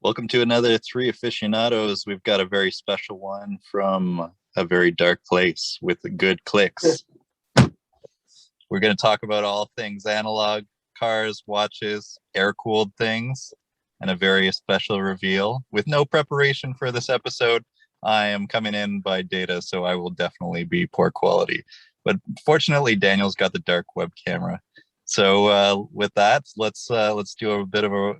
Welcome to another Three Aficionados. We've got a very special one from a very dark place with good clicks. We're going to talk about all things analog, cars, watches, air-cooled things, and a very special reveal. With no preparation for this episode, I am coming in by data, so I will definitely be poor quality. But fortunately, Daniel's got the dark web camera. So with that, let's do a bit of a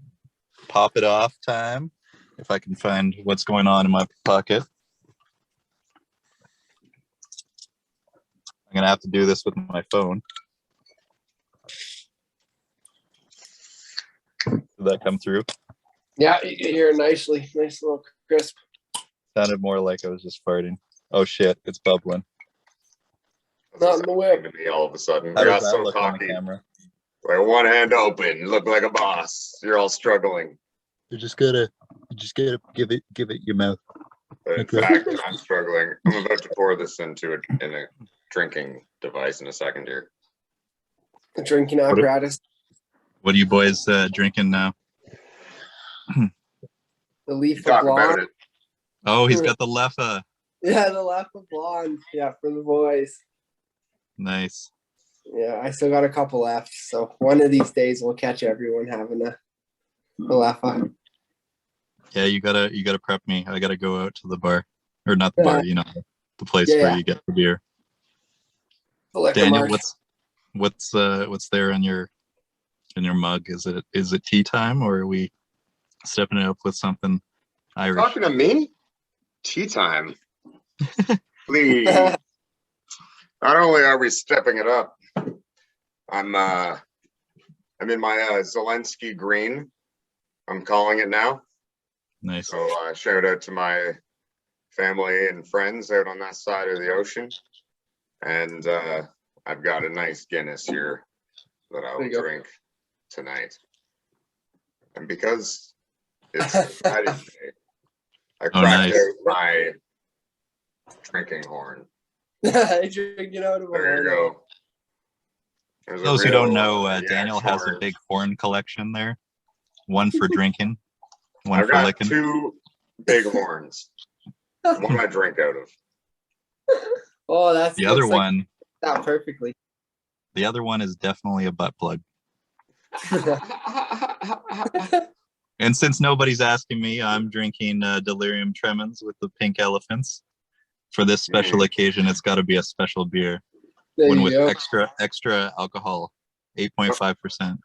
pop it off time. If I can find what's going on in my pocket. I'm gonna have to do this with my phone. Did that come through? Yeah, you can hear nicely. Nice little crisp. Sounded more like I was just farting. Oh shit, it's bubbling. Not in the way. To me all of a sudden. How You're does that so look on the cocky. camera? Like one hand open, you look like a boss. You're all struggling. You just gotta give it your mouth. But in fact, I'm struggling. I'm about to pour this into a drinking device in a second here. The drinking apparatus. What are you boys drinking now? The leaf of Talk about blonde. it. Oh, he's got the Leffa. Yeah, the leaf of blonde. Yeah, for the boys. Nice. Yeah, I still got a couple left. So one of these days we'll catch everyone having a Leffa. Yeah, you gotta prep me. I gotta go out to the bar, or not the bar. You know, the place where you get the beer. The liquor Daniel, mart. what's there in your mug? Is it tea time, or are we stepping it up with something Irish? Talking to me? Tea time. Please. Not only are we stepping it up, I'm in my Zelensky green. I'm calling it now. Nice. So shout out to my family and friends out on that side of the ocean. And I've got a nice Guinness here that I will drink tonight. And because it's Pattys Day, I cracked out my drinking horn. Drinking out of a There you horn. go. There's Those who don't know, yeah, Daniel has a horn. big horn collection there. One for drinking, one I've for got licking. 2 big horns. One I drink out of. Oh, that's The other one, that perfectly. the other one is definitely a butt plug. And since nobody's asking me, I'm drinking Delirium Tremens with the pink elephants. For this special occasion, it's got to be a special beer. There One you with go. extra alcohol, 8.5%.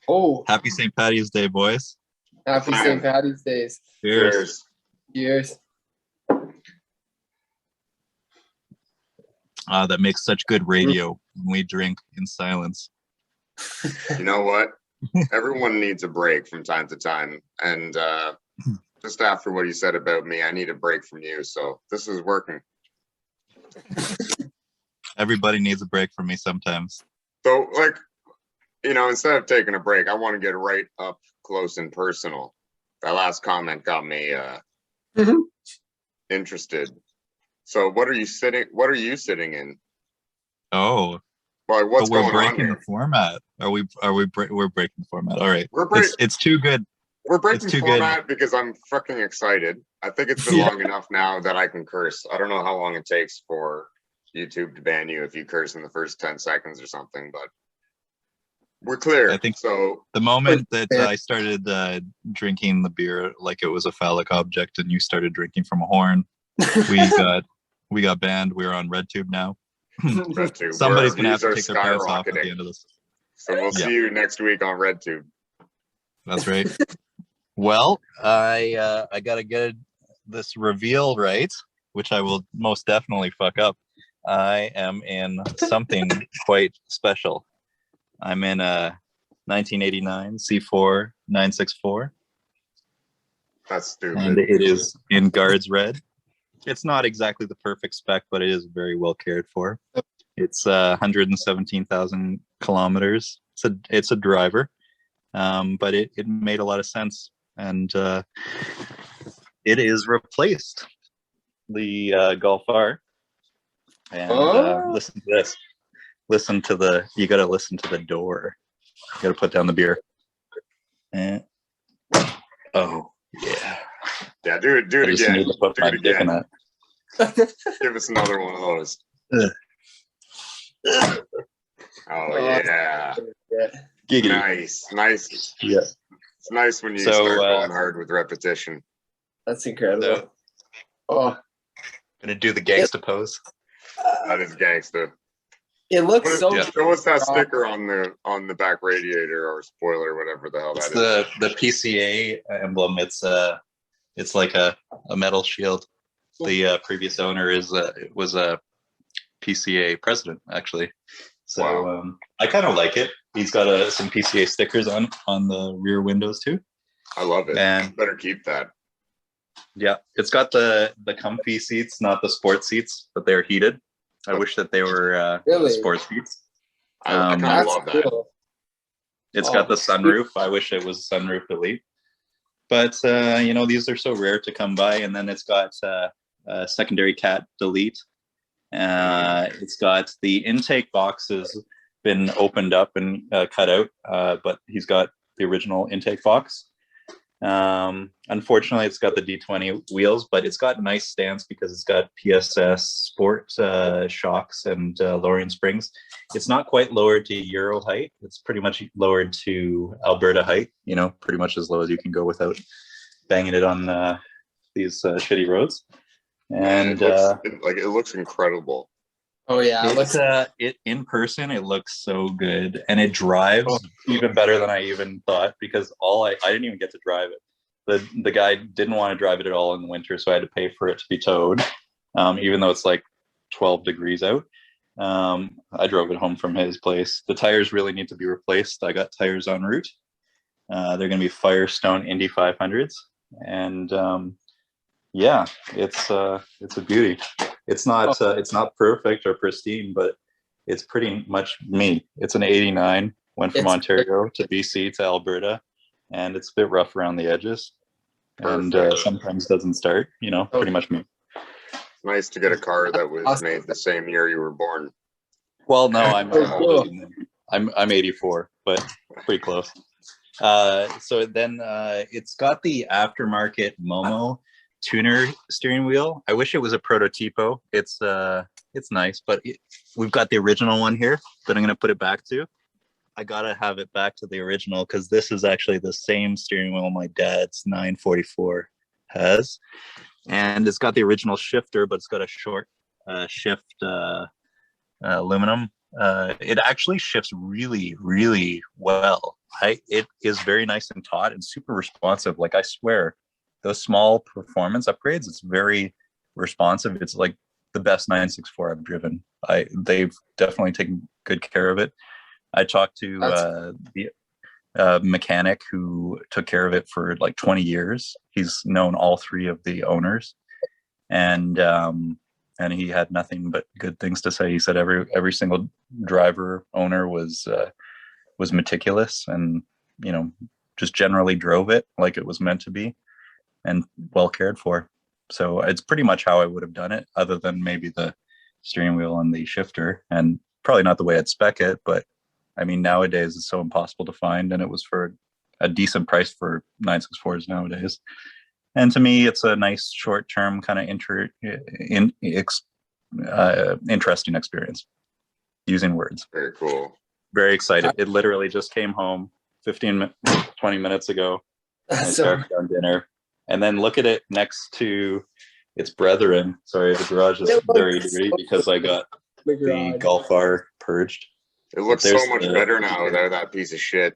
Oh, Happy St. Patty's Day, boys. happy St. Patty's Days. Cheers. Cheers. That makes such good radio when we drink in silence. You know what? Everyone needs a break from time to time. And just after what you said about me, I need a break from you. So this is working. Everybody needs a break from me sometimes. So, like, instead of taking a break, I want to get right up close and personal. That last comment got me interested. So what are you sitting in? Oh, Well, what's but we're going on breaking here? the format. We're breaking the format. All right. We're It's too good. We're breaking It's too good. format because I'm fucking excited. I think it's been long enough now that I can curse. I don't know how long it takes for YouTube to ban you if you curse in the first 10 seconds or something, but we're clear. I think so. The moment that I started drinking the beer like it was a phallic object, and you started drinking from a horn, we got banned. We're on RedTube now. RedTube, Somebody's gonna have views to are take their pants off at the skyrocketing. end of this. So we'll see you next week on RedTube. That's right. Well, I gotta get this reveal right, which I will most definitely fuck up. I am in something quite special. I'm in a 1989 C4 964. That's stupid. And it is in Guards Red. It's not exactly the perfect spec, but it is very well cared for. It's 117,000 kilometers. It's a driver, but it made a lot of sense, and it is replaced the Golf R. And listen to this. You got to listen to the door. You got to put down the beer. And oh yeah. Yeah, do it I just again. need to put Do my it dick in again. it. Give us another one of those. Oh yeah. Giggity. Nice. Yeah. It's nice when you So, start going hard with repetition. That's incredible. So, Oh, gonna do the gangsta pose. That is gangsta. it looks so. Yeah. Show us that sticker on the back radiator or spoiler, whatever the hell It's that is. the PCA emblem. It's like a metal shield. The previous owner was a PCA president, actually. So Wow. I kind of like it. He's got some PCA stickers on the rear windows too. I love it. And better keep that. yeah, it's got the comfy seats, not the sports seats, but they're heated. I wish that they were Really? sports seats. I kind of love that. Cool. It's got the sunroof. I wish it was sunroof elite. But these are so rare to come by. And then it's got secondary cat delete. It's got the intake boxes been opened up and cut out, but he's got the original intake box. Unfortunately, it's got the D20 wheels, but it's got nice stance because it's got PSS sport shocks and lowering springs. It's not quite lowered to Euro height. It's pretty much lowered to Alberta height, pretty much as low as you can go without banging it on these shitty roads. And it looks incredible. Oh yeah, it in person, it looks so good, and it drives even better than I even thought, because I didn't even get to drive it. The guy didn't want to drive it at all in the winter, so I had to pay for it to be towed, even though it's like 12 degrees out. I drove it home from his place. The tires really need to be replaced. I got tires en route. They're going to be Firestone Indy 500s, and yeah, it's a beauty. It's not perfect or pristine, but it's pretty much me. It's an 89, went from Ontario to BC to Alberta, and it's a bit rough around the edges. And sometimes doesn't start, pretty much me. It's nice to get a car that was made the same year you were born. Well, no, I'm older than him. I'm 84, but pretty close. So then it's got the aftermarket Momo tuner steering wheel. I wish it was a prototypo. It's nice, but we've got the original one here that I'm going to put it back to. I gotta have it back to the original because this is actually the same steering wheel my dad's 944 has, and it's got the original shifter, but it's got a short shift aluminum. It actually shifts really, really well. It is very nice and taut and super responsive. Like, I swear, those small performance upgrades, it's very responsive. It's like the best 964 I've driven. They've definitely taken good care of it. I talked to the mechanic who took care of it for like 20 years. He's known all three of the owners, and he had nothing but good things to say. He said every single driver owner was meticulous and just generally drove it like it was meant to be and well cared for. So it's pretty much how I would have done it, other than maybe the steering wheel and the shifter, and probably not the way I'd spec it. But I mean, nowadays it's so impossible to find, and it was for a decent price for 964s nowadays. And to me, it's a nice short-term kind of interesting experience. Using words. Very cool. Very excited. It literally just came home 20 minutes ago. I started on dinner. And then look at it next to its brethren. Sorry, the garage is very dirty because I got the Golf R purged. It looks so much better now without that piece of shit.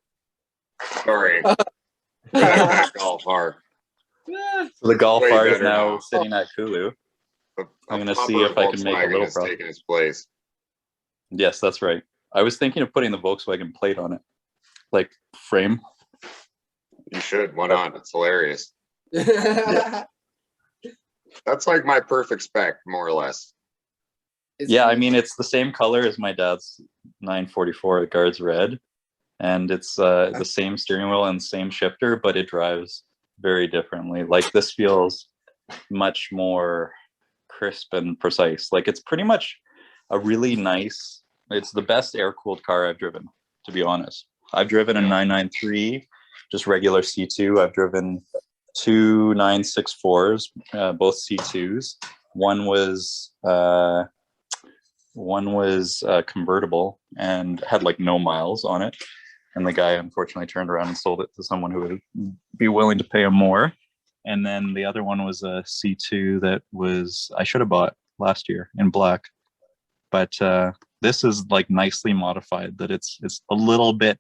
Sorry. That Golf R. So the Golf R is now sitting at Kulu. I'm going to see if I can make a little profit. Taking its place. Yes, that's right. I was thinking of putting the Volkswagen plate on it, like frame. You should. Why not? It's hilarious. Yeah. That's like my perfect spec, more or less. Yeah, I mean, it's the same color as my dad's 944, the Guards Red, and it's the same steering wheel and same shifter, but it drives very differently. Like, this feels much more crisp and precise. Like, it's pretty much a really nice, it's the best air-cooled car I've driven, to be honest. I've driven a 993, just regular C2. I've driven two 964s, both C2s. One was convertible and had like no miles on it. And the guy unfortunately turned around and sold it to someone who would be willing to pay him more. And then the other one was a C2 that I should have bought last year in black. But this is like nicely modified, that it's a little bit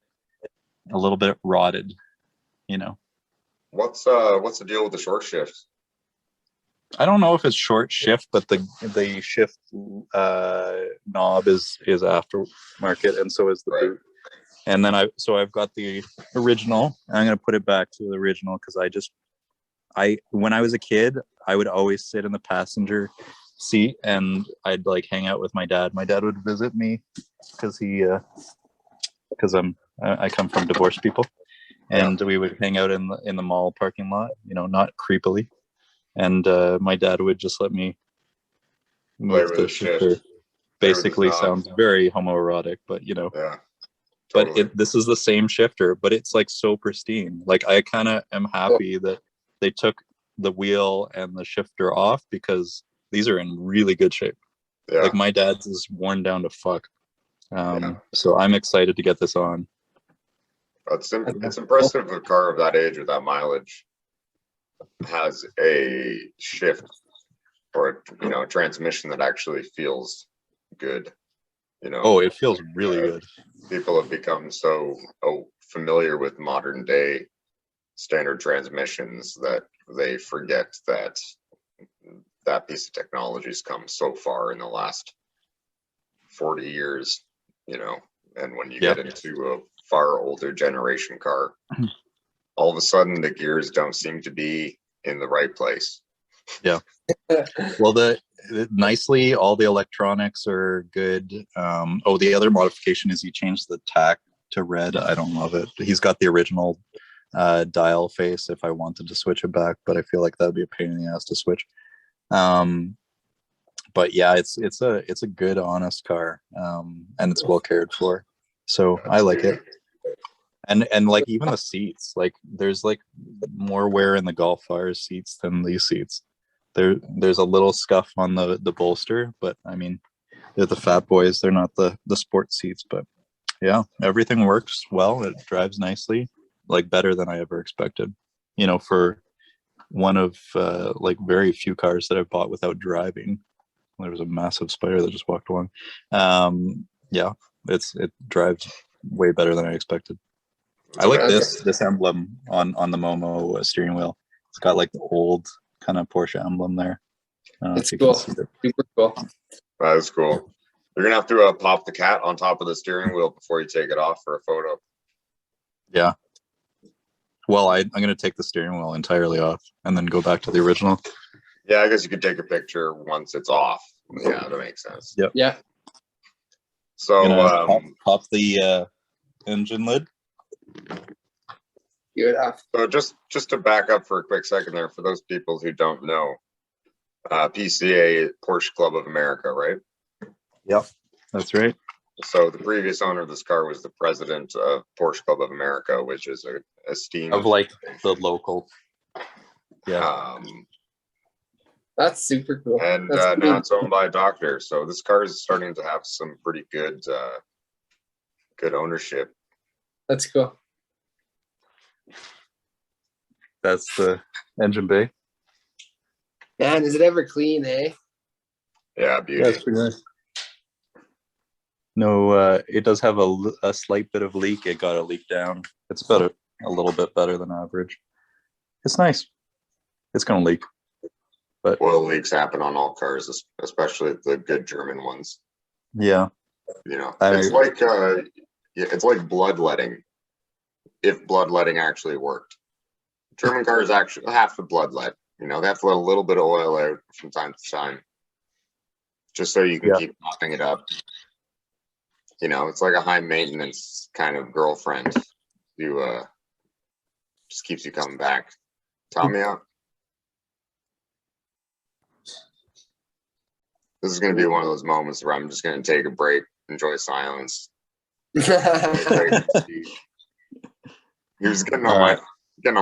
rotted, you know. What's the deal with the short shift? I don't know if it's short shift, but the shift knob is aftermarket, and so is the boot. And then I've got the original. I'm gonna put it back to the original because when I was a kid, I would always sit in the passenger seat and I'd like hang out with my dad. My dad would visit me because I come from divorced people, and we would hang out in the mall parking lot, you know, not creepily. And my dad would just let me move the shifter. Basically sounds very homoerotic, but you know. Yeah. Totally. But this is the same shifter, but it's like so pristine. Like I kind of am happy that they took the wheel and the shifter off because these are in really good shape. Yeah. Like my dad's is worn down to fuck. So I'm excited to get this on. It's impressive a car of that age with that mileage has a shift or a transmission that actually feels good. You know. Oh, it feels really good. People have become so familiar with modern day standard transmissions that they forget that piece of technology has come so far in the last 40 years, you know. And when you get into a far older generation car, all of a sudden the gears don't seem to be in the right place. Yeah. Well, nicely, all the electronics are good. The other modification is he changed the tack to red. I don't love it. He's got the original dial face if I wanted to switch it back, but I feel like that'd be a pain in the ass to switch. But yeah, it's a good, honest car, and it's well cared for. So I like it. And like even the seats, like there's like more wear in the Golf R seats than these seats. There's a little scuff on the bolster, but I mean, they're the fat boys. They're not the sports seats, but yeah, everything works well. It drives nicely, like better than I ever expected. You know, for one of like very few cars that I've bought without driving. There was a massive spider that just walked along. Yeah, it drives way better than I expected. I like this emblem on the Momo steering wheel. It's got like the old kind of Porsche emblem there. It's cool. Super cool. That is cool. You're gonna have to pop the cat on top of the steering wheel before you take it off for a photo. Yeah. Well, I'm gonna take the steering wheel entirely off and then go back to the original. Yeah, I guess you could take a picture once it's off. Yeah, that makes sense. Yep. Yeah. So pop the engine lid. Good enough. So just to back up for a quick second there, for those people who don't know, PCA, Porsche Club of America, right? Yep, that's right. So the previous owner of this car was the president of Porsche Club of America, which is a esteemed of like the local. Yeah. That's super cool. And now it's owned by a doctor. So this car is starting to have some pretty good ownership. That's cool. That's the engine bay. Man, is it ever clean, eh? Yeah, beauty. Yeah, it's pretty nice. No, it does have a slight bit of leak. It got a leak down. It's about a little bit better than average. It's nice. It's gonna leak. But oil leaks happen on all cars, especially the good German ones. Yeah. You know, it's like bloodletting. If bloodletting actually worked, German cars actually have to bloodlet. You know, they have to let a little bit of oil out from time to time, just so you can keep topping it up. You know, it's like a high maintenance kind of girlfriend who just keeps you coming back. Tell me out. This is going to be one of those moments where I'm just going to take a break, enjoy silence. He was getting on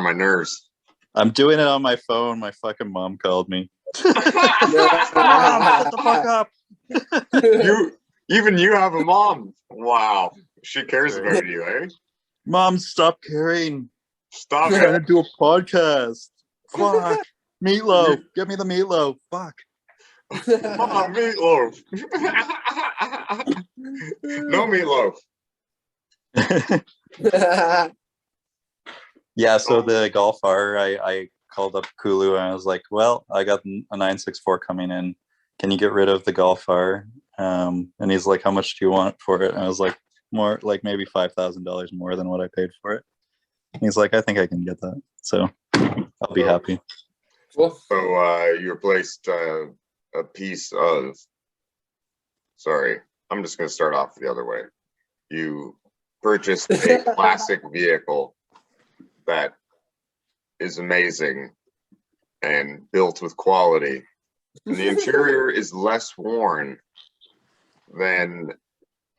my nerves. I'm doing it on my phone. My fucking mom called me. No. Mom, shut the fuck up. You have a mom. Wow. She cares about you, eh? Mom, stop caring. Stop I'm trying it. to do a podcast. Fuck. Meatloaf. Get me the meatloaf. Fuck. Mom, meatloaf. No meatloaf. Yeah, so the Golf R, I called up Kulu and I was like, well, I got a 964 coming in. Can you get rid of the Golf R? And he's like, how much do you want for it? And I was like, more like maybe $5,000 more than what I paid for it. And he's like, I think I can get that. So I'll be happy. Cool. So you replaced a piece of, sorry, I'm just going to start off the other way. You purchased a classic vehicle that is amazing and built with quality. And the interior is less worn than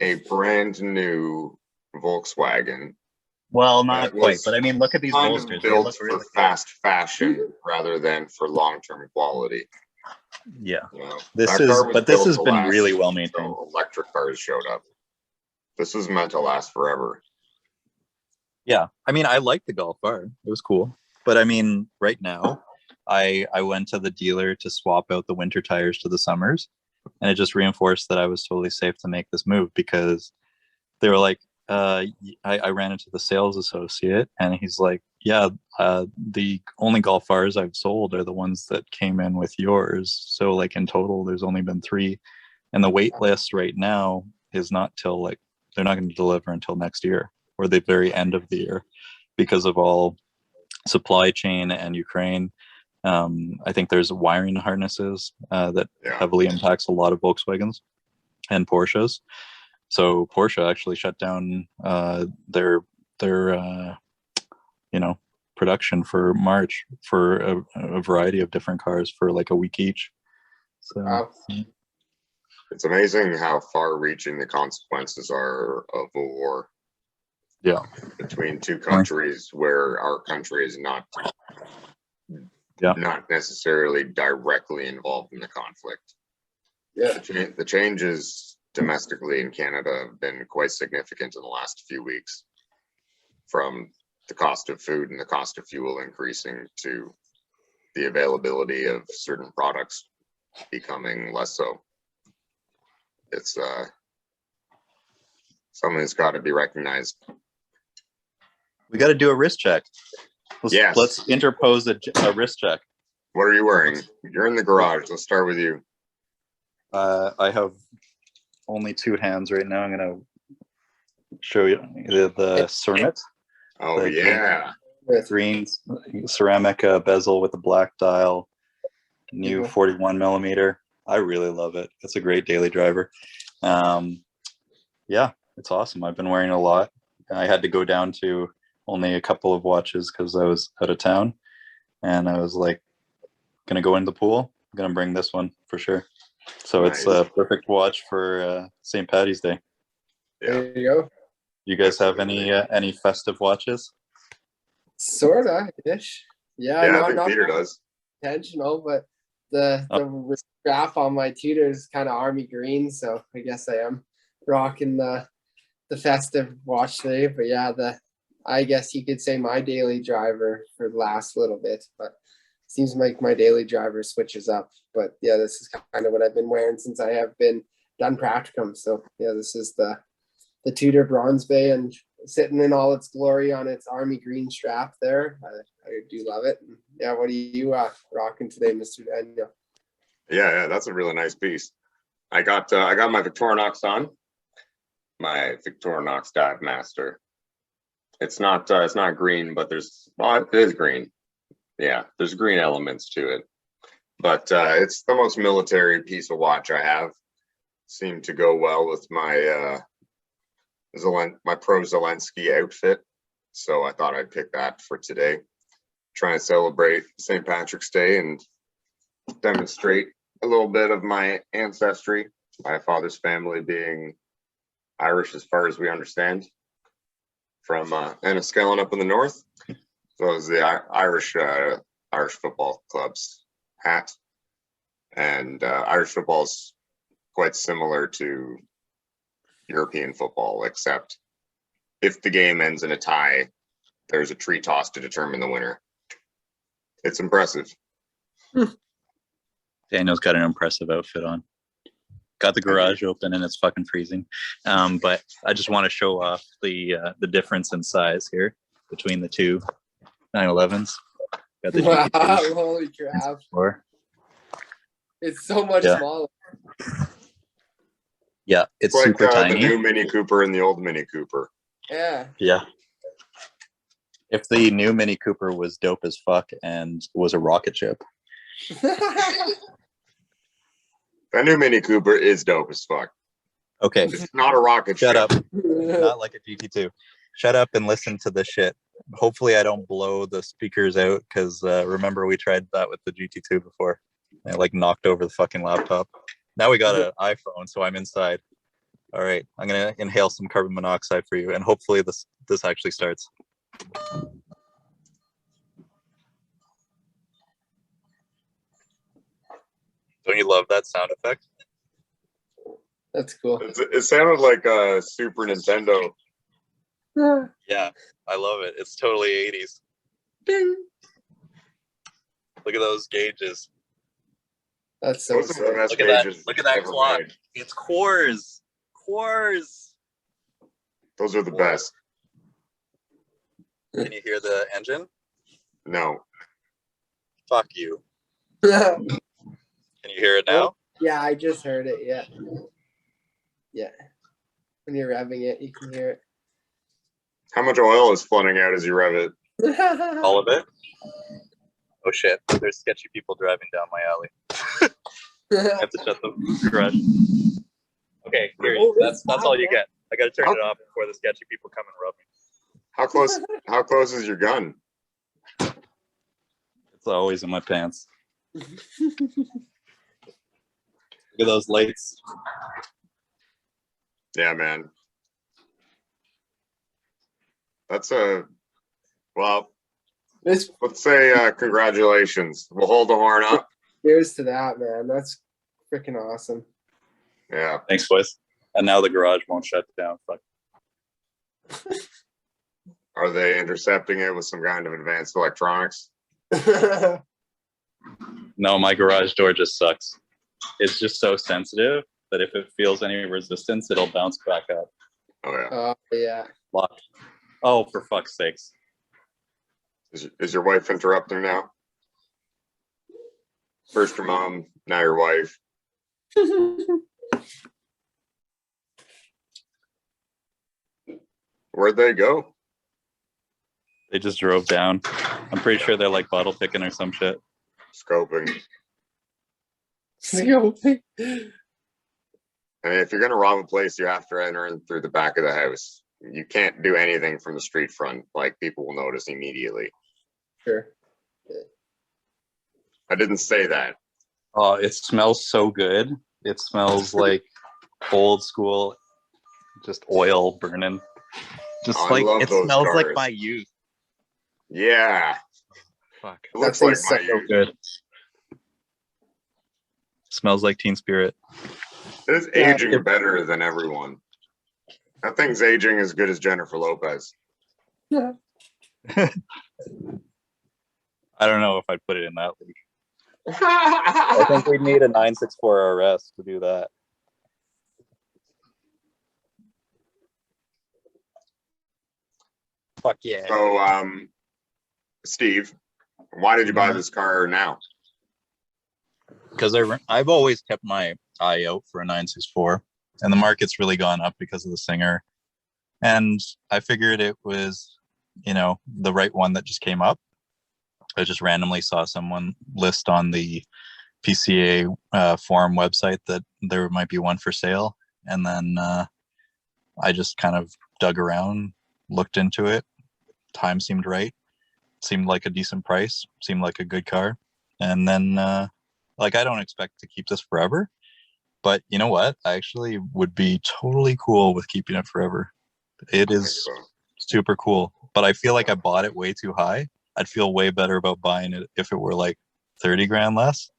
a brand new Volkswagen. Well, not quite, but I mean, look at these Kind bolsters. of They built look for really fast fashion rather than for long-term quality. Yeah. You know, This that is, car was but this built has to been last really well maintained. until electric cars showed up. This was meant to last forever. Yeah, I mean, I like the Golf R. It was cool, but I mean, right now, I went to the dealer to swap out the winter tires to the summers, and it just reinforced that I was totally safe to make this move because they were like, I ran into the sales associate, and he's like, yeah, the only Golf Rs I've sold are the ones that came in with yours. So like in total, there's only been 3, and the wait list right now is not till like they're not going to deliver until next year or the very end of the year because of all supply chain and Ukraine. I think there's wiring harnesses that heavily impacts a lot of Volkswagens and Porsches. So Porsche actually shut down their production for March for a variety of different cars for like a week each. So Wow. It's amazing how far-reaching the consequences are of a war. Yeah, between two countries where our country is not necessarily directly involved in the conflict. Yeah. The changes domestically in Canada have been quite significant in the last few weeks, from the cost of food and the cost of fuel increasing to the availability of certain products becoming less so. It's something that's got to be recognized. we got to do a wrist check. Let's interpose a wrist check. What are you wearing? You're in the garage. Let's start with you. I have only 2 hands right now. I'm going to show you the Cernet. Oh, yeah. Green ceramic bezel with a black dial, new 41 millimeter. I really love it. It's a great daily driver. Yeah, it's awesome. I've been wearing it a lot. I had to go down to only a couple of watches because I was out of town, and I was like, gonna go in the pool. I'm gonna bring this one for sure. So Nice. It's a perfect watch for St. Patty's Day. Yeah. There you go. You guys have any festive watches? Sorta ish. Yeah, I think not Peter does. intentional, but the strap on my Tudor is kind of army green, so I guess I am rocking the festive watch today. But yeah, I guess you could say my daily driver for the last little bit, but seems like my daily driver switches up. But yeah, this is kind of what I've been wearing since I have been done practicum. So yeah, this is the Tudor Bronze Bay and sitting in all its glory on its army green strap there. I do love it. Yeah, what are you rocking today, Mr. Daniel? Yeah, that's a really nice piece. I got my Victorinox on, my Victorinox Dive Master. It's not green, but it is green. Yeah, there's green elements to it, but it's the most military piece of watch I have. Seemed to go well with my pro Zelensky outfit, so I thought I'd pick that for today. Trying to celebrate St. Patrick's Day and demonstrate a little bit of my ancestry. My father's family being Irish as far as we understand, from Enniskillen up in the north. So it was the Irish Irish Football Club's hat. And Irish football is quite similar to European football, except if the game ends in a tie, there's a tree toss to determine the winner. It's impressive. Daniel's got an impressive outfit on. Got the garage open and it's fucking freezing. But I just want to show off the difference in size here between the two 911s. Got the Wow, GT2 holy crap. floor. It's so much smaller. Yeah, it's like super tiny. The new Mini Cooper and the old Mini Cooper. Yeah. Yeah. If the new Mini Cooper was dope as fuck and was a rocket ship. That new Mini Cooper is dope as fuck. Okay. It's not a rocket ship. Shut up. Not like a GT2. Shut up and listen to this shit. Hopefully I don't blow the speakers out because remember we tried that with the GT2 before. I like knocked over the fucking laptop. Now we got an iPhone, so I'm inside. All right, I'm gonna inhale some carbon monoxide for you, and hopefully this actually starts. Don't you love that sound effect? That's cool. It sounded like a Super Nintendo. Yeah, I love it. It's totally 80s. Ding. Look at those gauges. That's so Those are the sick. best Look at that. gauges Look at that ever clock. made. It's cores. Cores. Those are the best. Can you hear the engine? No. Fuck you. Can you hear it now? Yeah, I just heard it. Yeah. Yeah. When you're revving it, you can hear it. How much oil is flooding out as you rev it? All of it? Oh shit, there's sketchy people driving down my alley. I have to shut the garage. Okay, here, that's all you get. I gotta turn it off before the sketchy people come and rub me. How close is your gun? It's always in my pants. Look at those lights. Yeah, man. That's well, This let's say congratulations. We'll hold the horn up. Cheers to that, man. That's freaking awesome. Yeah. Thanks, boys. And now the garage won't shut down. Fuck. Are they intercepting it with some kind of advanced electronics? No, my garage door just sucks. It's just so sensitive that if it feels any resistance, it'll bounce back up. Oh yeah. Oh yeah. Lock. Oh, for fuck's sakes. Is your wife interrupting now? First your mom, now your wife. Where'd they go? They just drove down. I'm pretty sure they're like bottle picking or some shit. Scoping. I mean, if you're gonna rob a place, you have to enter in through the back of the house. You can't do anything from the street front. Like, people will notice immediately. Sure. I didn't say that. Oh, it smells so good. It smells like old school, just oil burning. Just Oh, I like love it those smells like cars. my youth. Yeah. Fuck. It looks That like thing's my so youth. Good. Smells like Teen Spirit. It's aging better than everyone. That thing's aging as good as Jennifer Lopez. Yeah. I don't know if I'd put it in that league. I I think we'd need a 964 RS to do that. Fuck yeah. So, Steve, why did you buy this car now? Because I've always kept my eye out for a 964, and the market's really gone up because of the Singer. And I figured it was, the right one that just came up. I just randomly saw someone list on the PCA forum website that there might be one for sale. And then I just kind of dug around, looked into it. Time seemed right. Seemed like a decent price. Seemed like a good car. And then, I don't expect to keep this forever. But you know what? I actually would be totally cool with keeping it forever. It is super cool. But I feel like I bought it way too high. I'd feel way better about buying it if it were like 30 grand less.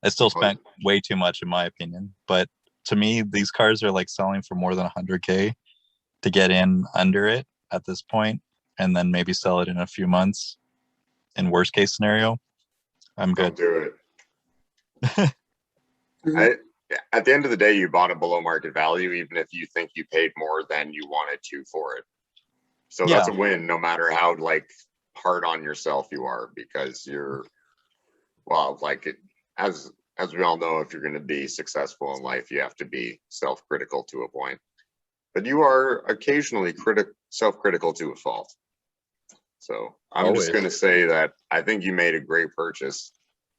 I still spent way too much in my opinion, but to me, these cars are like selling for more than 100K to get in under it at this point, and then maybe sell it in a few months. In worst case scenario, I'm good. Don't do it. At the end of the day, you bought it below market value, even if you think you paid more than you wanted to for it. So that's a win, no matter how like hard on yourself you are, because you're, well, like it, as we all know, if you're going to be successful in life, you have to be self-critical to a point. But you are occasionally self-critical to a fault. So I'm just going to say that I think you made a great purchase.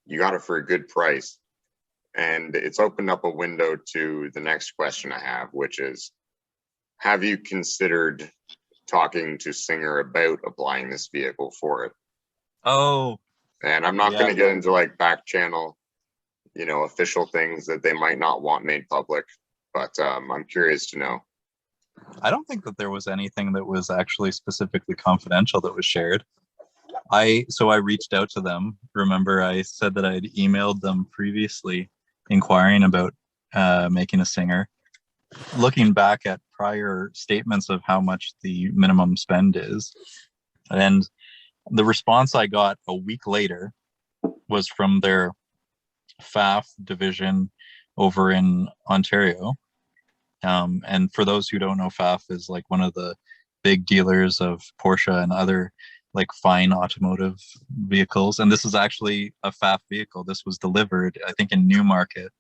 You got it for a good price. And it's opened up a window to the next question I have, which is, have you considered talking to Singer about applying this vehicle for it? Oh. And I'm not going to get into like back channel, official things that they might not want made public, but I'm curious to know. I don't think that there was anything that was actually specifically confidential that was shared. I reached out to them. Remember, I said that I'd emailed them previously inquiring about making a Singer. Looking back at prior statements of how much the minimum spend is, and the response I got a week later was from their FAF division over in Ontario. And for those who don't know, FAF is like one of the big dealers of Porsche and other like fine automotive vehicles. And this is actually a FAF vehicle. This was delivered, I think, in Newmarket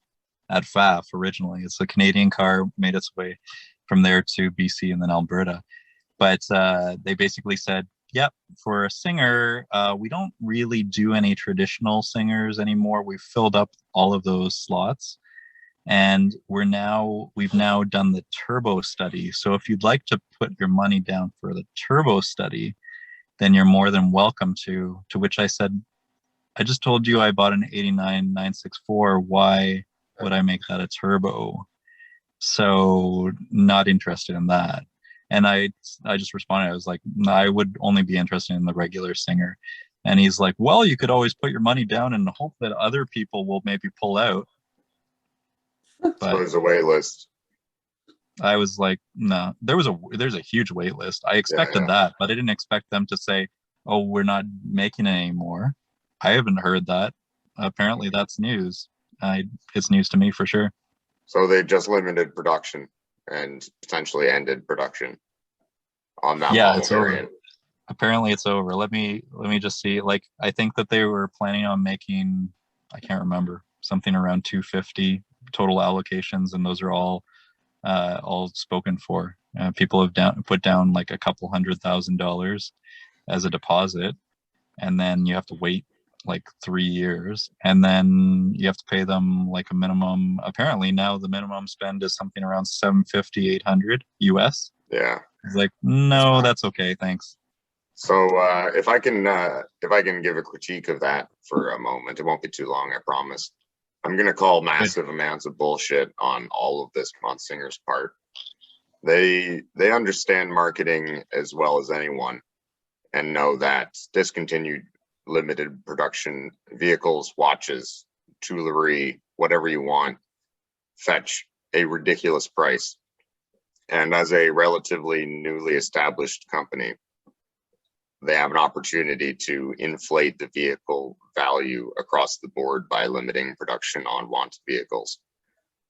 at FAF originally. It's a Canadian car, made its way from there to BC and then Alberta. But they basically said, yep, for a Singer, we don't really do any traditional Singers anymore. We've filled up all of those slots. And we've now done the turbo study. So if you'd like to put your money down for the turbo study, then you're more than welcome to which I said, I just told you I bought an 89 964. Why would I make that a turbo? So not interested in that. And I just responded, I was like, I would only be interested in the regular Singer. And he's like, well, you could always put your money down and hope that other people will maybe pull out. But so there's a wait list. I was like, no, there's a huge wait list. I expected that, but I didn't expect them to say, oh, we're not making it anymore. I haven't heard that. Apparently that's news. It's news to me for sure. So they just limited production and potentially ended production on that model variant. Apparently it's over. Let me just see. Like, I think that they were planning on making, I can't remember, something around 250 total allocations, and those are all spoken for. People have put down like a couple $100,000 as a deposit, and then you have to wait like 3 years, and then you have to pay them like a minimum. Apparently now the minimum spend is something around 750, 800 US. Yeah. It's like, no, that's okay, thanks. So if I can give a critique of that for a moment, it won't be too long, I promise. I'm going to call massive amounts of bullshit on all of this on Singer's part. They understand marketing as well as anyone and know that discontinued limited production vehicles, watches, jewelry, whatever you want, fetch a ridiculous price. And as a relatively newly established company, they have an opportunity to inflate the vehicle value across the board by limiting production on wanted vehicles.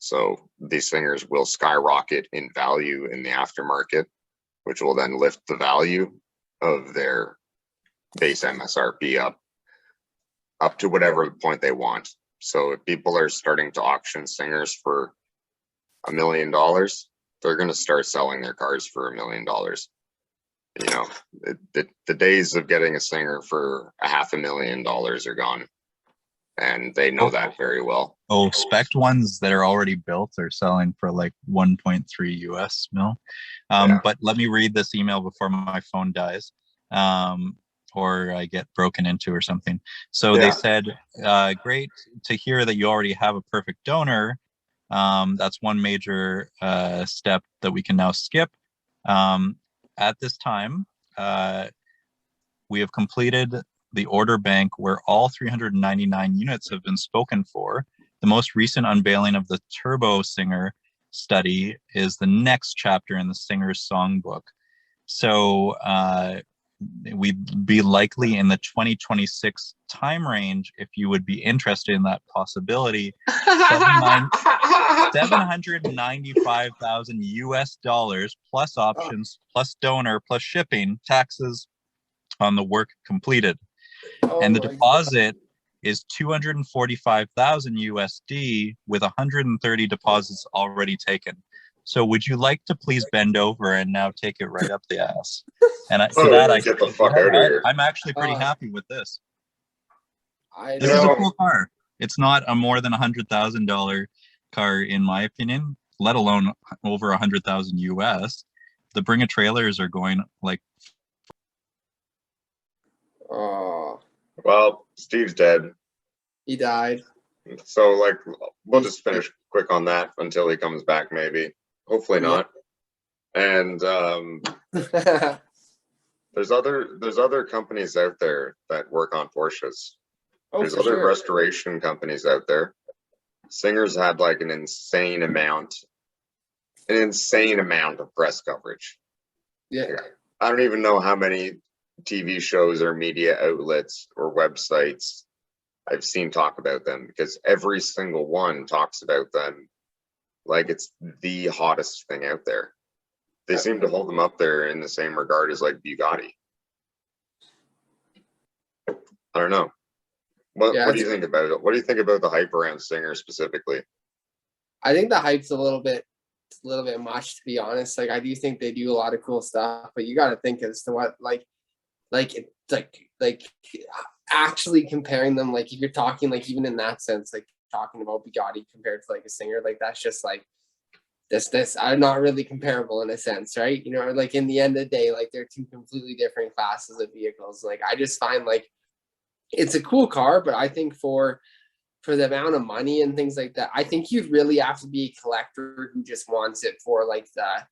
So these Singers will skyrocket in value in the aftermarket, which will then lift the value of their base MSRP up to whatever point they want. So if people are starting to auction Singers for $1 million, they're going to start selling their cars for $1 million. You know, the days of getting a Singer for $500,000 are gone, and they know that very well. Oh, spec ones that are already built are selling for like 1.3 US mil. But let me read this email before my phone dies, or I get broken into or something. So they said, great to hear that you already have a perfect donor. That's one major step that we can now skip. At this time, we have completed the order bank where all 399 units have been spoken for. The most recent unveiling of the Turbo Singer study is the next chapter in the Singer's songbook. So we'd be likely in the 2026 time range if you would be interested in that possibility. 795,000 US dollars plus options, plus donor, plus shipping, taxes on the work completed. And the deposit is 245,000 USD with 130 deposits already taken. So would you like to please bend over and now take it right up the ass? And I get the fuck out of here. I'm actually pretty happy with this. This is a cool car. It's not a more than $100,000 car, in my opinion, let alone over 100,000 US. The Bring a Trailers are going like. Oh. Well, Steve's dead. He died. So like, we'll just finish quick on that until he comes back, maybe. Hopefully not. And there's other companies out there that work on Porsches. There's other restoration companies out there. Singer's had like an insane amount of press coverage. Yeah. I don't even know how many TV shows or media outlets or websites I've seen talk about them, because every single one talks about them like it's the hottest thing out there. They seem to hold them up there in the same regard as like Bugatti. I don't know. What do you think about it? What do you think about the hype around Singer specifically? I think the hype's a little bit much, to be honest. Like, I do think they do a lot of cool stuff, but you got to think as to what like actually comparing them. Like, if you're talking like even in that sense, like talking about Bugatti compared to like a Singer, like that's just like this are not really comparable in a sense, right? You know, like in the end of the day, like they're two completely different classes of vehicles. Like, I just find like it's a cool car, but I think for the amount of money and things like that, I think you'd really have to be a collector who just wants it for like the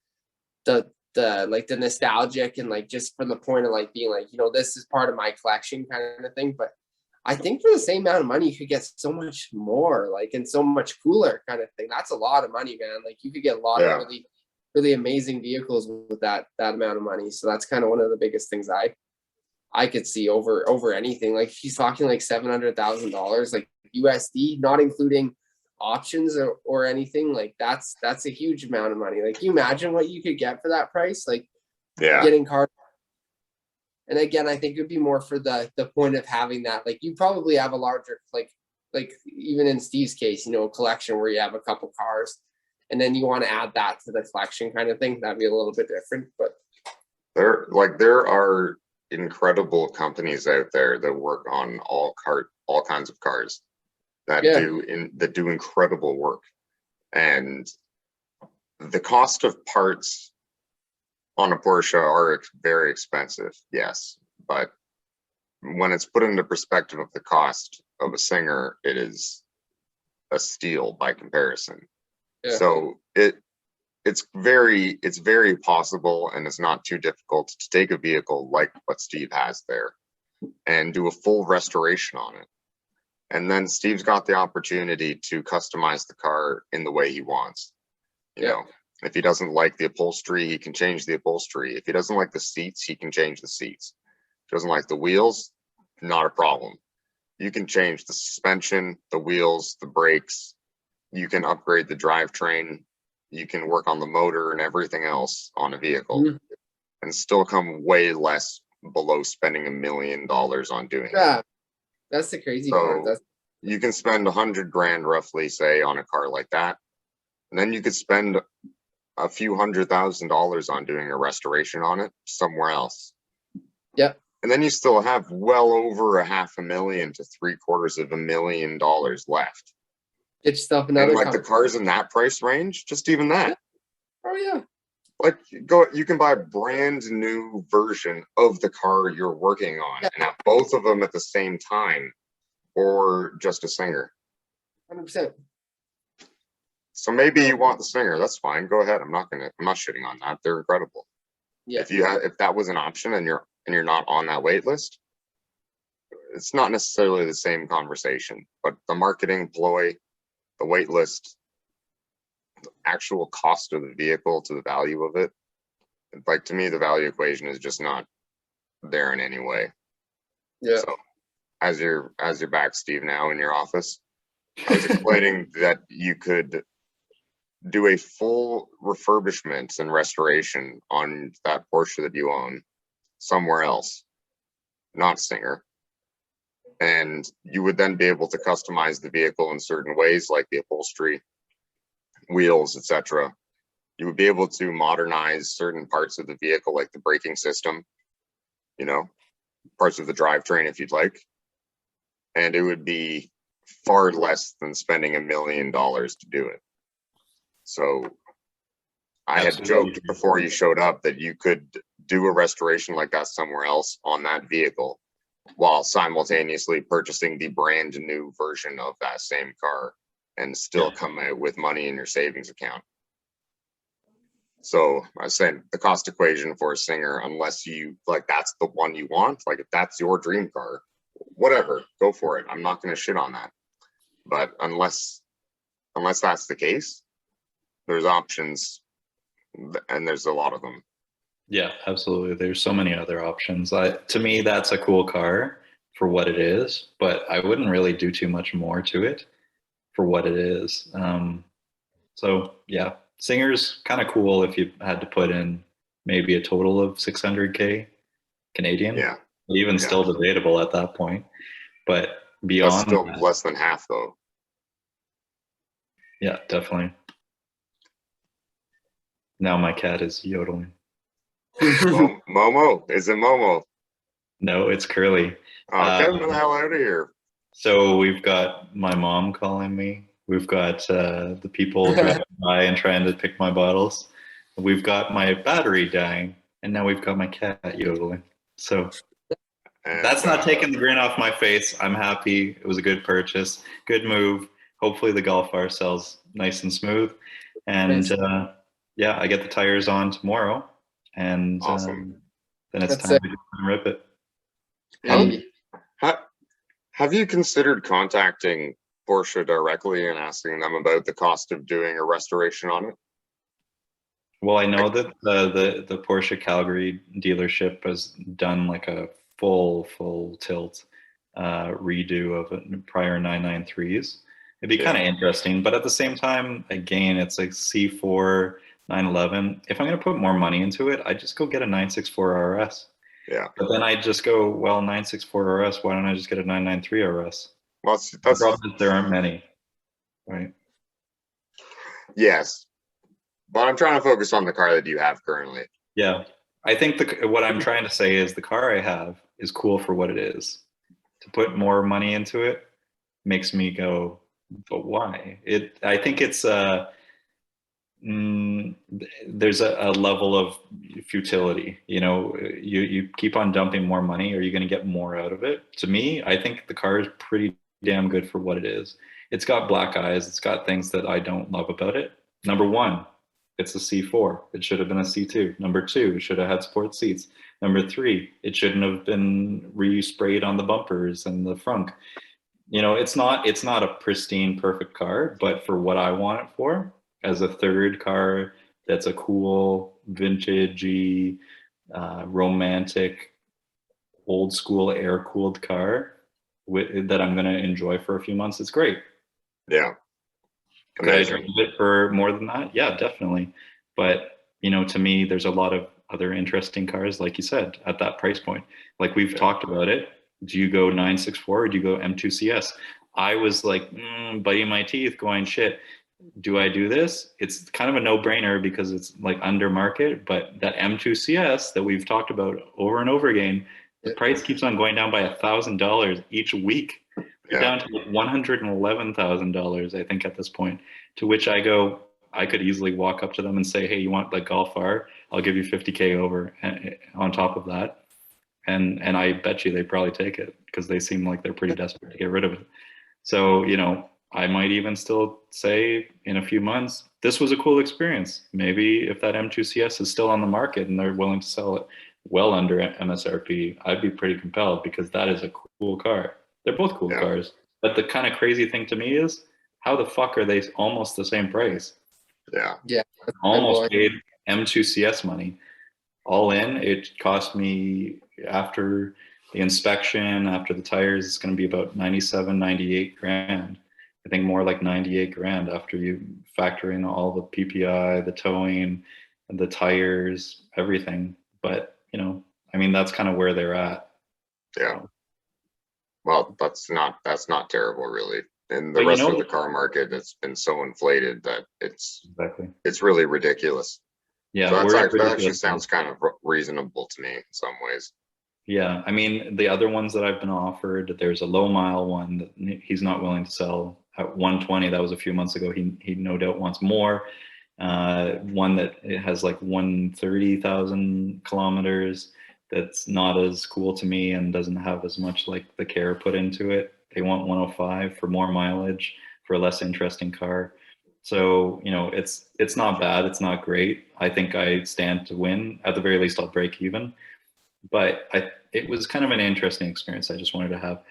nostalgic and like just from the point of like being like, you know, this is part of my collection kind of thing. But I think for the same amount of money, you could get so much more, like, and so much cooler kind of thing. That's a lot of money, man. Like, you could get a lot of really, really amazing vehicles with that amount of money. So that's kind of one of the biggest things I could see over anything. Like, he's talking like $700,000, like USD, not including options or anything. Like, that's a huge amount of money. Like, you imagine what you could get for that price, like getting cars. And again, I think it would be more for the point of having that. Like, you probably have a larger, like even in Steve's case, you know, a collection where you have a couple cars and then you want to add that to the collection kind of thing. That'd be a little bit different. But there are incredible companies out there that work on all kinds of cars that do incredible work. And the cost of parts on a Porsche are very expensive, yes, but when it's put into perspective of the cost of a Singer, it is a steal by comparison. So it's very possible, and it's not too difficult to take a vehicle like what Steve has there and do a full restoration on it. And then Steve's got the opportunity to customize the car in the way he wants. You know, if he doesn't like the upholstery, he can change the upholstery. If he doesn't like the seats, he can change the seats. If he doesn't like the wheels, not a problem. You can change the suspension, the wheels, the brakes. You can upgrade the drivetrain. You can work on the motor and everything else on a vehicle and still come way less below spending $1 million on doing it. That's the crazy part. You can spend $100,000 roughly, say, on a car like that. And then you could spend a few $100,000 on doing a restoration on it somewhere else. Yep. And then you still have well over $500,000 to $750,000 left. Get yourself another. And like the cars in that price range, just even that. Oh yeah. Like you can buy a brand new version of the car you're working on and have both of them at the same time, or just a Singer. 100%. So maybe you want the Singer. That's fine. Go ahead. I'm not shitting on that. They're incredible. Yeah. If that was an option and you're not on that wait list, it's not necessarily the same conversation, but the marketing ploy, the wait list, the actual cost of the vehicle to the value of it, like to me, the value equation is just not there in any way. Yeah. So as you're back, Steve, now in your office, I was explaining that you could do a full refurbishment and restoration on that Porsche that you own somewhere else, not Singer. And you would then be able to customize the vehicle in certain ways, like the upholstery, wheels, etc. You would be able to modernize certain parts of the vehicle, like the braking system, you know, parts of the drivetrain if you'd like. And it would be far less than spending $1 million to do it. So I had joked before you showed up that you could do a restoration like that somewhere else on that vehicle while simultaneously purchasing the brand new version of that same car and still come out with money in your savings account. So I was saying the cost equation for a Singer, unless you like, that's the one you want, like if that's your dream car, whatever, go for it. I'm not going to shit on that. But unless that's the case, there's options, and there's a lot of them. Yeah, absolutely. There's so many other options. To me, that's a cool car for what it is, but I wouldn't really do too much more to it for what it is. So yeah, Singer's kind of cool if you had to put in maybe a total of 600K Canadian. Yeah. Even still debatable at that point. But beyond that's still that, less than half though. Yeah, definitely. Now my cat is yodeling. Momo? Is it Momo? No, it's Curly. Oh, get him the hell out of here. So we've got my mom calling me. We've got the people driving by and trying to pick my bottles. We've got my battery dying, and now we've got my cat yodeling. So that's not taking the grin off my face. I'm happy. It was a good purchase, good move. Hopefully the Golf R sells nice and smooth. And yeah, I get the tires on tomorrow, and awesome. Then it's time to rip it. Have you considered contacting Porsche directly and asking them about the cost of doing a restoration on it? Well, I know that the Porsche Calgary dealership has done like a full tilt redo of prior 993s. It'd be kind of interesting, but at the same time, again, it's like C4 911. If I'm going to put more money into it, I just go get a 964 RS. Yeah. But then I just go, well, 964 RS, why don't I just get a 993 RS? Well, the problem is there aren't many, right? Yes. But I'm trying to focus on the car that you have currently. Yeah. I think what I'm trying to say is the car I have is cool for what it is. To put more money into it makes me go, but why? I think it's there's a level of futility. You know, you keep on dumping more money. Are you going to get more out of it? To me, I think the car is pretty damn good for what it is. It's got black eyes. It's got things that I don't love about it. Number one, it's a C4. It should have been a C2. Number two, it should have had sport seats. Number three, it shouldn't have been re-sprayed on the bumpers and the frunk. You know, it's not a pristine, perfect car, but for what I want it for, as a third car that's a cool, vintagey, romantic, old school air-cooled car that I'm going to enjoy for a few months, it's great. Yeah. Could I drive it for more than that? Yeah, definitely. But, you know, to me, there's a lot of other interesting cars, like you said, at that price point. Like we've talked about it. Do you go 964 or do you go M2 CS? I was like, biting my teeth going, shit, do I do this? It's kind of a no-brainer because it's like under market, but that M2 CS that we've talked about over and over again, the price keeps on going down by $1,000 each week. You're down to like $111,000, I think, at this point, to which I go, I could easily walk up to them and say, hey, you want like Golf R? I'll give you 50K over on top of that. And I bet you they probably take it because they seem like they're pretty desperate to get rid of it. So, you know, I might even still say in a few months, this was a cool experience. Maybe if that M2 CS is still on the market and they're willing to sell it, well under MSRP, I'd be pretty compelled because that is a cool car. They're both cool cars. But the kind of crazy thing to me is how the fuck are they almost the same price? Yeah. Yeah. Almost paid M2 CS money. All in, it cost me after the inspection, after the tires, it's going to be about 97, 98 grand. I think more like 98 grand after you factor in all the PPI, the towing, and the tires, everything. But, you know, I mean, that's kind of where they're at. Yeah. So. Well, that's not terrible, really. In the But, rest of the car market, it's been so inflated that it's really ridiculous. Yeah, so that actually sounds kind of reasonable to me in some ways. Yeah, I mean, the other ones that I've been offered, there's a low mile one that he's not willing to sell at 120. That was a few months ago. He no doubt wants more. One that it has like 130,000 kilometers. That's not as cool to me and doesn't have as much like the care put into it. They want 105 for more mileage for a less interesting car. So, you know, it's not bad. It's not great. I think I stand to win. At the very least, I'll break even. But it was kind of an interesting experience I just wanted to have.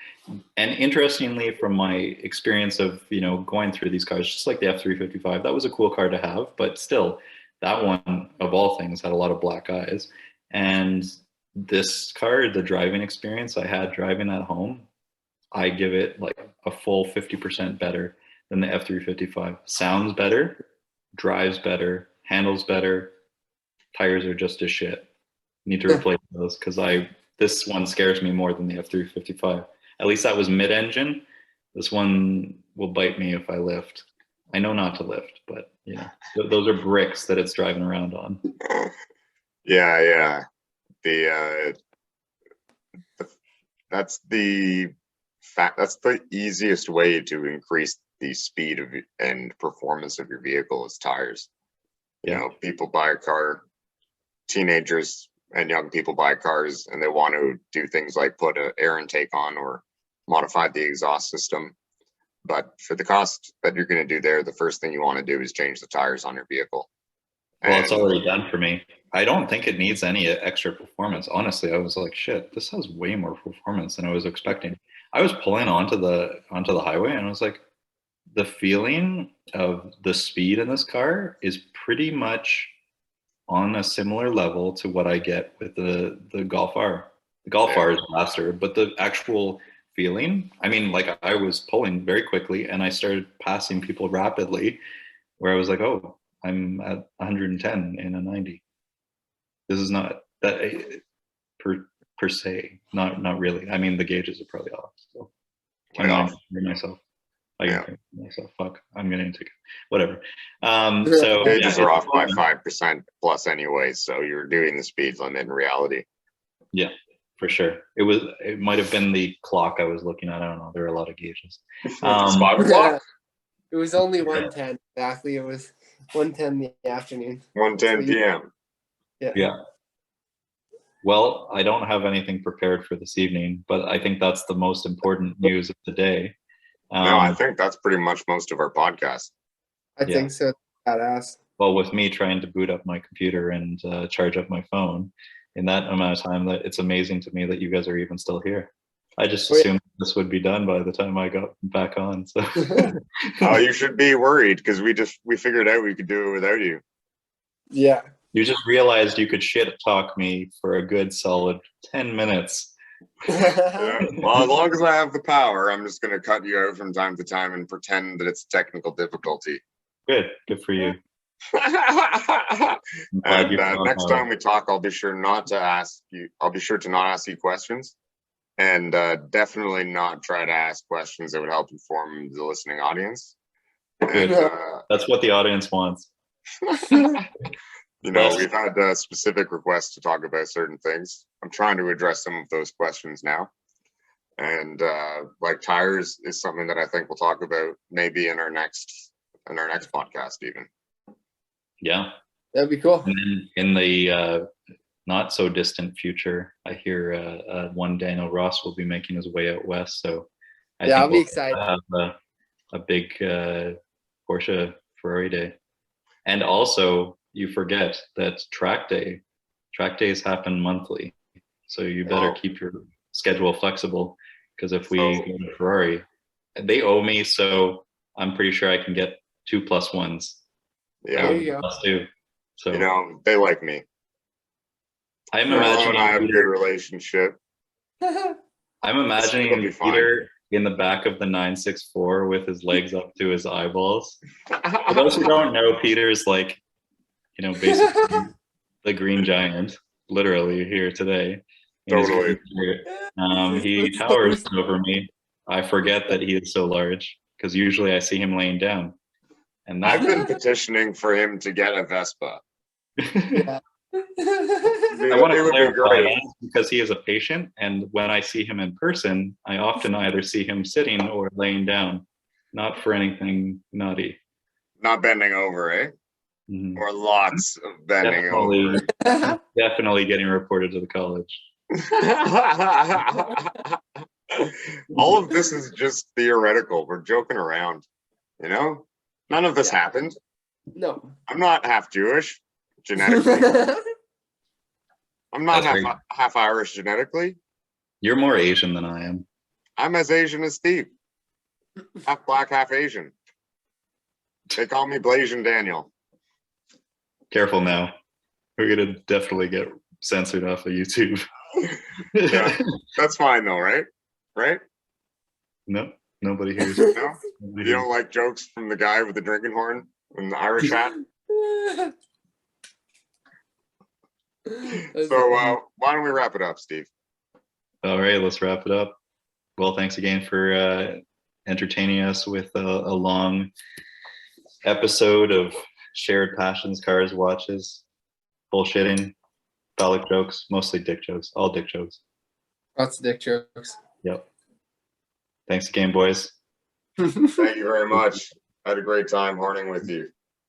And interestingly, from my experience of, you know, going through these cars, just like the F355, that was a cool car to have, but still, that one, of all things, had a lot of black eyes. And this car, the driving experience I had driving at home, I give it like a full 50% better than the F355. Sounds better, drives better, handles better, tires are just as shit. Need to replace those because this one scares me more than the F355. At least that was mid-engine. This one will bite me if I lift. I know not to lift, but you know, those are bricks that it's driving around on. Yeah. That's the easiest way to increase the speed of and performance of your vehicle is tires. You know, people buy a car, teenagers and young people buy cars and they want to do things like put an air intake on or modify the exhaust system. But for the cost that you're going to do there, the first thing you want to do is change the tires on your vehicle. Well, it's already done for me. I don't think it needs any extra performance. Honestly, I was like, shit, this has way more performance than I was expecting. I was pulling onto the highway and I was like, the feeling of the speed in this car is pretty much on a similar level to what I get with the Golf R. The Golf R is faster, but the actual feeling, I mean, like I was pulling very quickly and I started passing people rapidly where I was like, oh, I'm at 110 in a 90. This is not that per se, not really. I mean, the gauges are probably off. So I'm going to hear myself. I can hear myself. Fuck, I'm getting a ticket. Whatever. So gauges are off by 5% plus anyway. So you're doing the speed limit in reality. Yeah, for sure. It might have been the clock I was looking at. I don't know. There are a lot of gauges. Spot clock. It was only 1:10 exactly. It was 1:10 in the afternoon. 1:10 p.m. Yeah. Well, I don't have anything prepared for this evening, but I think that's the most important news of the day. No, I think that's pretty much most of our podcast. I think so. Badass. Well, with me trying to boot up my computer and charge up my phone in that amount of time, that it's amazing to me that you guys are even still here. I just assumed this would be done by the time I got back on. So, oh, you should be worried because we figured out we could do it without you. Yeah. You just realized you could shit talk me for a good solid 10 minutes. Yeah. Well, as long as I have the power, I'm just going to cut you out from time to time and pretend that it's technical difficulty. Good for you. And next time we talk, I'll be sure to not ask you questions, and definitely not try to ask questions that would help inform the listening audience. Good. And, that's what the audience wants. You know, we've had specific requests to talk about certain things. I'm trying to address some of those questions now. And like tires is something that I think we'll talk about maybe in our next podcast even. Yeah. That'd be cool. And then in the not so distant future, I hear one Daniel Ross will be making his way out west. So I think I'll be excited. Have a big Porsche Ferrari day. And also, you forget that track day track days happen monthly, so you better keep your schedule flexible. Because if we go to Ferrari, they owe me, so I'm pretty sure I can get 2+1s. Yeah, There you go. +2. So you know, they like me. I'm Carlo imagining and I have a good Peter, relationship. I'm It'll be imagining fine. Peter in the back of the 964 with his legs up to his eyeballs. For those who don't know, Peter's like, you know, basically the Green Giant, literally here today. in his Totally. green shirt. He towers over me. I forget that he is so large because usually I see him laying down. And I've that, been petitioning for him to get a Vespa. Yeah. I want It to would be clarify great. that because he is a patient, and when I see him in person, I often either see him sitting or laying down, not for anything naughty. Not bending over, eh? Mhm. Or lots of bending over. Definitely getting reported to the college. All of this is just theoretical. We're joking around, you know? None of this happened. No. I'm not half Jewish genetically. I'm not That's right. half Irish genetically. You're more Asian than I am. I'm as Asian as Steve. Half black, half Asian. They call me Blasian Daniel. Careful now. We're gonna definitely get censored off of YouTube. Yeah, that's fine though, right? Right? No, nobody hears it. No? Nobody You hears don't like jokes from the guy with the drinking horn and the Irish hat? So why don't we wrap it up, Steve? it. All right, let's wrap it up. Well, thanks again for entertaining us with a long episode of shared passions, cars, watches, bullshitting, phallic jokes, mostly dick jokes, all dick jokes. Lots of dick jokes. Yep. Thanks again, boys. Thank you very much. I had a great time horning with you.